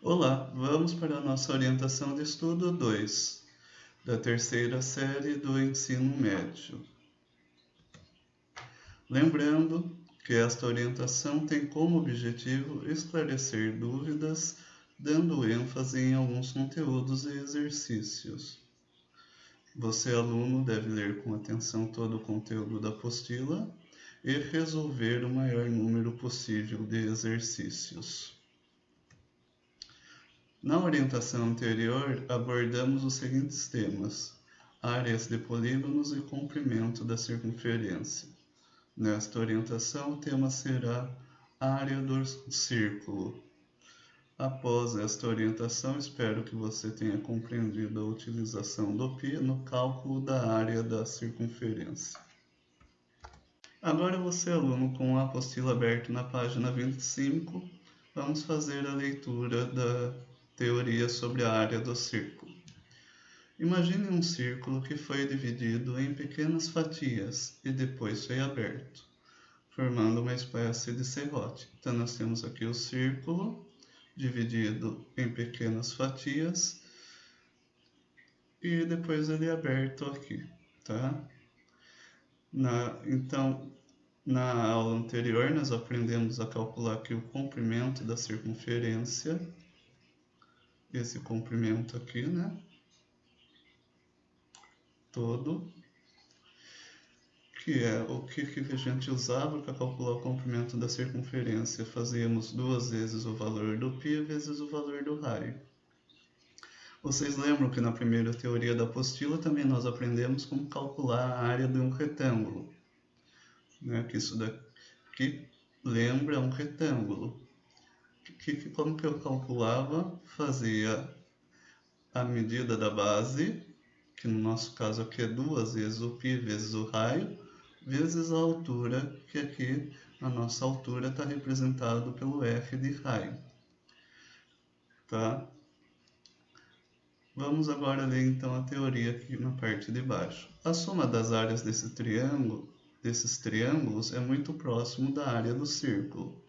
Olá, vamos para a nossa orientação de estudo 2, da terceira série do ensino médio. Lembrando que esta orientação tem como objetivo esclarecer dúvidas, dando ênfase em alguns conteúdos e exercícios. Você, aluno, deve ler com atenção todo o conteúdo da apostila e resolver o maior número possível de exercícios. Na orientação anterior, abordamos os seguintes temas: áreas de polígonos e comprimento da circunferência. Nesta orientação, o tema será área do círculo. Após esta orientação, espero que você tenha compreendido a utilização do π no cálculo da área da circunferência. Agora você, aluno, com a apostila aberta na página 25, vamos fazer a leitura da teoria sobre a área do círculo. Imagine um círculo que foi dividido em pequenas fatias e depois foi aberto, formando uma espécie de serrote. Então nós temos aqui o círculo dividido em pequenas fatias e depois ele é aberto aqui, tá? Então, na aula anterior nós aprendemos a calcular aqui o comprimento da circunferência, esse comprimento aqui, né? Todo, que é o que a gente usava para calcular o comprimento da circunferência. Fazíamos 2 vezes o valor do π vezes o valor do raio. Vocês lembram que na primeira teoria da apostila também nós aprendemos como calcular a área de um retângulo, né? Que isso daqui lembra um retângulo. Como que eu calculava? Fazia a medida da base, que no nosso caso aqui é 2 vezes o π vezes o raio, vezes a altura, que aqui a nossa altura está representado pelo f de raio. Tá? Vamos agora ler então a teoria aqui na parte de baixo. A soma das áreas desses triângulos é muito próximo da área do círculo.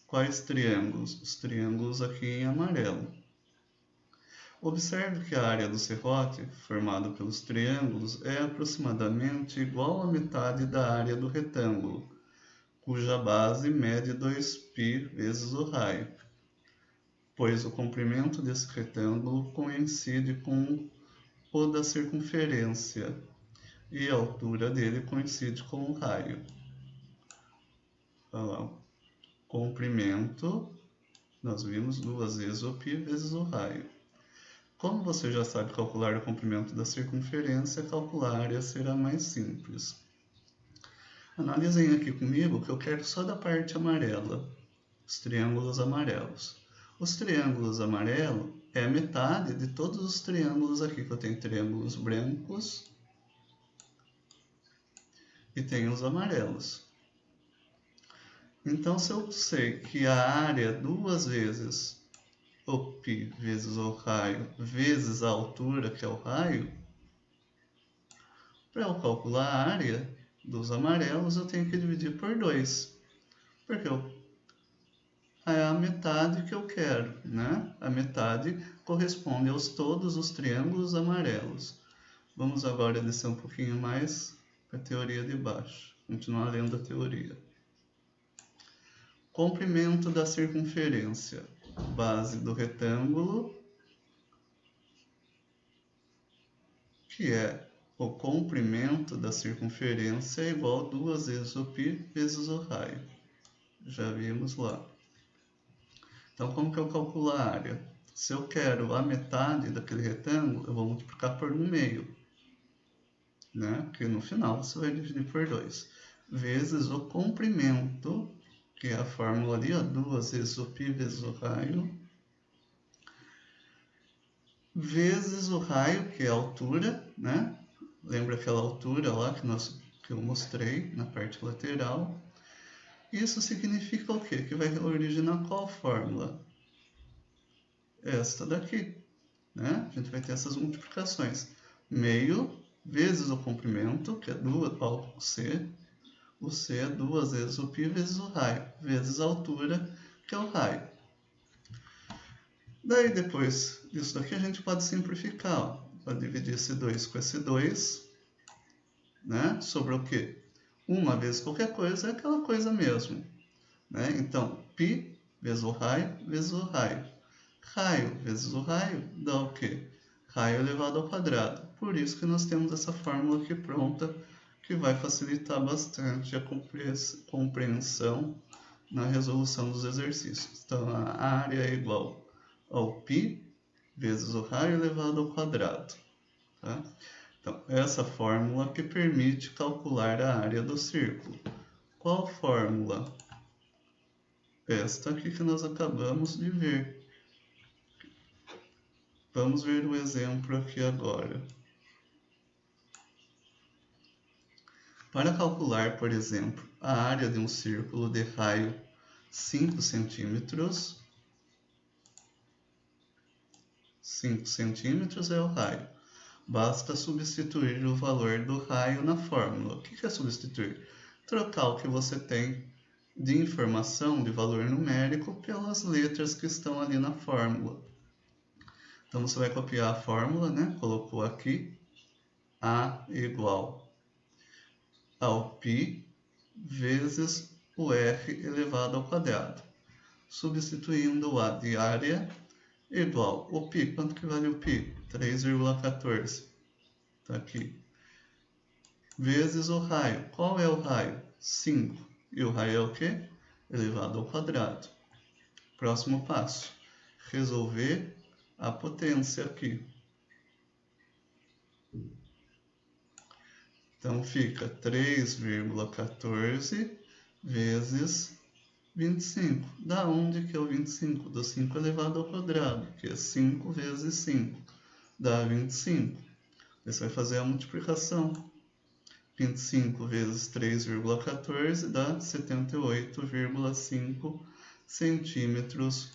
Quais triângulos? Os triângulos aqui em amarelo. Observe que a área do serrote, formada pelos triângulos, é aproximadamente igual à metade da área do retângulo, cuja base mede 2π vezes o raio, pois o comprimento desse retângulo coincide com o da circunferência e a altura dele coincide com o raio. Olha lá, comprimento, nós vimos 2 vezes o π vezes o raio. Como você já sabe calcular o comprimento da circunferência, calcular a área será mais simples. Analisem aqui comigo que eu quero só da parte amarela, os triângulos amarelos. Os triângulos amarelos é a metade de todos os triângulos aqui, que eu tenho triângulos brancos e tenho os amarelos. Então, se eu sei que a área 2 vezes o π vezes o raio vezes a altura, que é o raio, para eu calcular a área dos amarelos, eu tenho que dividir por 2, porque é a metade que eu quero, né? A metade corresponde aos todos os triângulos amarelos. Vamos agora descer um pouquinho mais para a teoria de baixo, continuar lendo a teoria. Comprimento da circunferência. Base do retângulo, que é o comprimento da circunferência, é igual a 2 vezes o π vezes o raio. Já vimos lá. Então, como que eu calculo a área? Se eu quero a metade daquele retângulo, eu vou multiplicar por 1/2, né? Porque no final você vai dividir por 2. Vezes o comprimento, que é a fórmula ali, ó, 2 vezes o π vezes o raio, vezes o raio, que é a altura, né? Lembra aquela altura lá que eu mostrei na parte lateral? Isso significa o quê? Que vai originar qual fórmula? Esta daqui, né? A gente vai ter essas multiplicações. Meio vezes o comprimento, que é 2 ao C. O C é 2 vezes o π vezes o raio, vezes a altura, que é o raio. Daí depois disso daqui a gente pode simplificar. Ó. Pode dividir esse 2 com esse 2, né? Sobre o quê? Uma vezes qualquer coisa é aquela coisa mesmo. Né? Então, π vezes o raio vezes o raio. Raio vezes o raio dá o quê? Raio elevado ao quadrado. Por isso que nós temos essa fórmula aqui pronta, que vai facilitar bastante a compreensão na resolução dos exercícios. Então, a área é igual ao π vezes o raio elevado ao quadrado. Tá? Então, essa fórmula que permite calcular a área do círculo. Qual fórmula? Esta aqui que nós acabamos de ver. Vamos ver o exemplo aqui agora. Para calcular, por exemplo, a área de um círculo de raio 5 centímetros, 5 centímetros é o raio. Basta substituir o valor do raio na fórmula. O que é substituir? Trocar o que você tem de informação de valor numérico pelas letras que estão ali na fórmula. Então você vai copiar a fórmula, né? Colocou aqui A igual ao π vezes o r elevado ao quadrado. Substituindo o A de área igual o π. Quanto que vale o π? 3,14. Está aqui. Vezes o raio. Qual é o raio? 5. E o raio é o quê? Elevado ao quadrado. Próximo passo. Resolver a potência aqui. Então fica 3,14 vezes 25. Da onde que é o 25? Do 5 elevado ao quadrado, que é 5 vezes 5. Dá 25. Você vai fazer a multiplicação. 25 vezes 3,14 dá 78,5 centímetros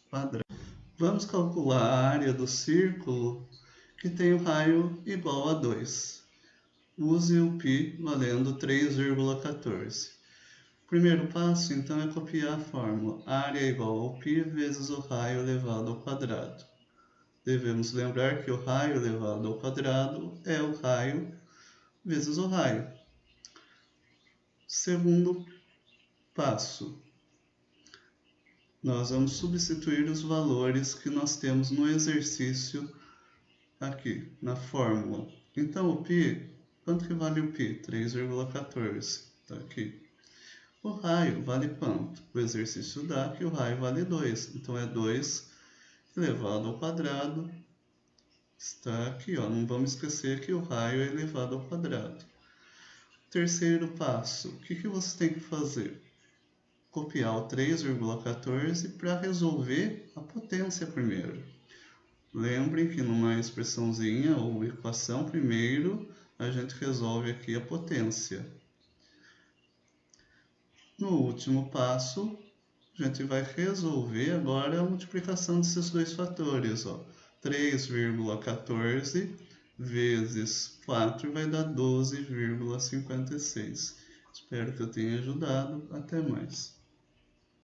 quadrados. Vamos calcular a área do círculo que tem o raio igual a 2. Use o π valendo 3,14. O primeiro passo, então, é copiar a fórmula. Área é igual ao π vezes o raio elevado ao quadrado. Devemos lembrar que o raio elevado ao quadrado é o raio vezes o raio. Segundo passo, nós vamos substituir os valores que nós temos no exercício aqui, na fórmula. Então, o π, quanto que vale o π? 3,14. Está aqui. O raio vale quanto? O exercício dá que o raio vale 2. Então, é 2 elevado ao quadrado. Está aqui, ó. Não vamos esquecer que o raio é elevado ao quadrado. Terceiro passo. O que você tem que fazer? Copiar o 3,14 para resolver a potência primeiro. Lembrem que numa expressãozinha ou equação primeiro, a gente resolve aqui a potência. No último passo, a gente vai resolver agora a multiplicação desses dois fatores. 3,14 vezes 4 vai dar 12,56. Espero que eu tenha ajudado. Até mais.